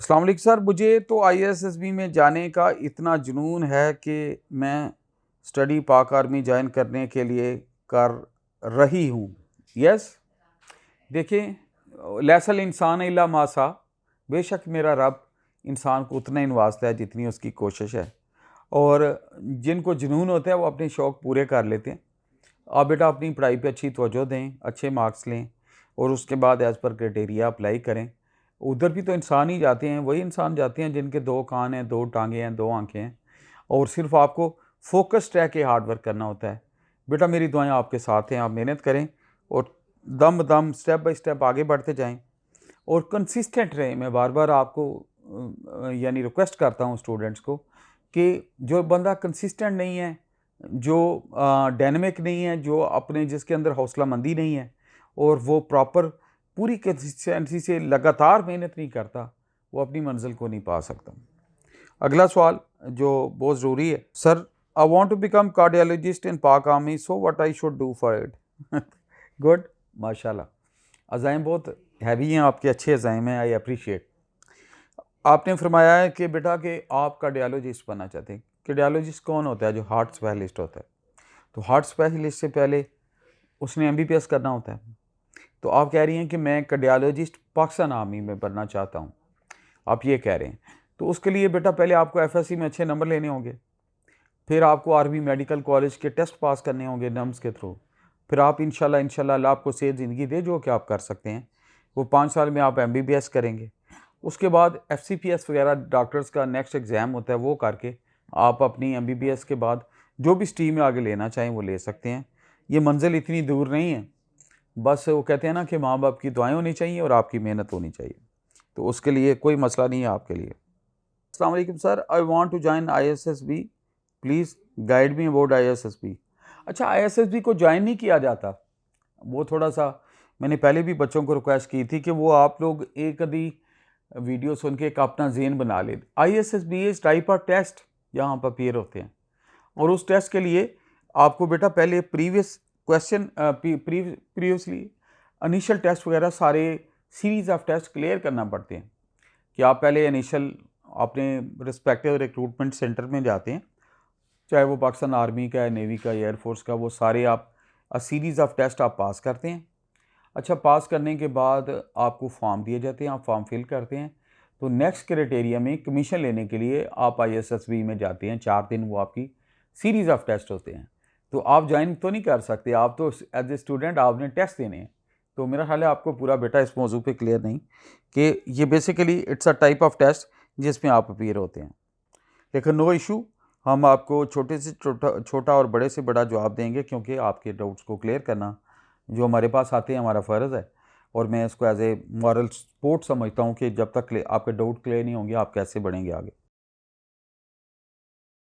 अस्सलाम वालेकुम सर, मुझे तो आईएसएसबी में जाने का इतना जुनून है कि मैं स्टडी पाक आर्मी ज्वाइन करने के लिए कर रही हूँ। यस, देखिए लैसल इंसान इल्ला मासा, बेशक मेरा रब इंसान को उतना ही नवाजता है जितनी उसकी कोशिश है, और जिनको जुनून होता है वो अपने शौक़ पूरे कर लेते हैं। आप बेटा अपनी पढ़ाई पे अच्छी तवज्जो दें, अच्छे मार्क्स लें और उसके बाद एज़ पर क्राइटेरिया अप्लाई करें। उधर भी तो इंसान ही जाते हैं, वही इंसान जाते हैं जिनके 2 कान हैं, 2 टाँगें हैं, 2 आँखें हैं, और सिर्फ़ आपको फ़ोकस्ड रह के हार्ड वर्क करना होता है। बेटा मेरी दुआएँ आपके साथ हैं, आप मेहनत करें और दम-दम स्टेप बाय स्टेप आगे बढ़ते जाएँ और कंसिस्टेंट रहें। मैं बार-बार आपको यानी रिक्वेस्ट करता हूँ स्टूडेंट्स को कि जो बंदा कंसिस्टेंट नहीं है, जो डायनामिक नहीं है, जो अपने जिसके अंदर हौसलामंदी नहीं है और वो प्रॉपर पूरी कंसिस्टेंसी से लगातार मेहनत नहीं करता, वो अपनी मंजिल को नहीं पा सकता। अगला सवाल जो बहुत ज़रूरी है, sir I want to become cardiologist in Pak army, so what I should do for it? Good, माशाल्लाह, अज़ाइम बहुत हैवी हैं आपके, अच्छे अज़ाइम हैं, आई अप्रिशिएट। आपने फरमाया है कि बेटा कि आप कार्डियोलॉजिस्ट बनना चाहते हैं। कार्डियोलॉजिस्ट कौन होता है? जो हार्ट स्पेशलिस्ट होता है। तो हार्ट स्पेशलिस्ट से पहले उसने एमबीबीएस करना होता है। तो आप कह रही हैं कि मैं कार्डियोलॉजिस्ट पाकिस्तान आर्मी में बनना चाहता हूँ, आप ये कह रहे हैं। तो उसके लिए बेटा पहले आपको एफएससी में अच्छे नंबर लेने होंगे, फिर आपको आर्मी मेडिकल कॉलेज के टेस्ट पास करने होंगे नम्स के थ्रू, फिर आप इंशाल्लाह अल्लाह आपको सेहत ज़िंदगी दे जो कि आप कर सकते हैं, वो 5 साल में आप एमबीबीएस करेंगे। उसके बाद एफसीपीएस वगैरह डॉक्टर्स का नेक्स्ट एग्ज़ाम होता है, वो करके आप अपनी एमबीबीएस के बाद जो भी स्ट्रीम में आगे लेना चाहें वो ले सकते हैं। ये मंजिल इतनी दूर नहीं है, बस वो कहते हैं ना कि माँ बाप की दुआएं होनी चाहिए और आपकी मेहनत होनी चाहिए, तो उसके लिए कोई मसला नहीं है आपके लिए। अस्सलाम वालेकुम sir, I want to join ISSB, please guide me about ISSB. अच्छा, आईएसएसबी को ज्वाइन नहीं किया जाता, वो थोड़ा सा मैंने पहले भी बच्चों को रिक्वेस्ट की थी कि वो आप लोग एक आधी वीडियो सुन के एक अपना ज़हन बना लें। आईएसएसबी इस टाइप ऑफ टेस्ट यहाँ पर अपियर होते हैं और उस टेस्ट के लिए आपको बेटा पहले previous question previously initial test वगैरह सारे सीरीज़ ऑफ टेस्ट क्लियर करना पड़ते हैं कि आप पहले इनिशियल अपने रिस्पेक्टिव रिक्रूटमेंट सेंटर में जाते हैं, चाहे वो पाकिस्तान आर्मी का है, नेवी का, एयरफोर्स का, वो सारे आप सीरीज़ ऑफ टेस्ट आप पास करते हैं। अच्छा, पास करने के बाद आपको फॉर्म दिए जाते हैं, आप फॉर्म फिल करते हैं, तो नेक्स्ट क्राइटेरिया में कमीशन लेने के लिए आप आईएसएसबी में जाते हैं। 4 दिन वो आपकी सीरीज़ ऑफ टेस्ट होते हैं, तो आप ज्वाइन तो नहीं कर सकते, आप तो एज ए स्टूडेंट आपने टेस्ट देने हैं। तो मेरा ख्याल है आपको पूरा बेटा इस मौजू पे क्लियर नहीं कि ये basically it's a type of test जिसमें आप अपीयर होते हैं। लेकिन नो इशू, हम आपको छोटे से छोटा और बड़े से बड़ा जवाब देंगे, क्योंकि आपके डाउट्स को क्लियर करना जो हमारे पास आते हैं हमारा फ़र्ज़ है, और मैं इसको एज ए मॉरल सपोर्ट समझता हूँ कि जब तक आपके डाउट क्लियर नहीं होंगे आप कैसे बढ़ेंगे आगे।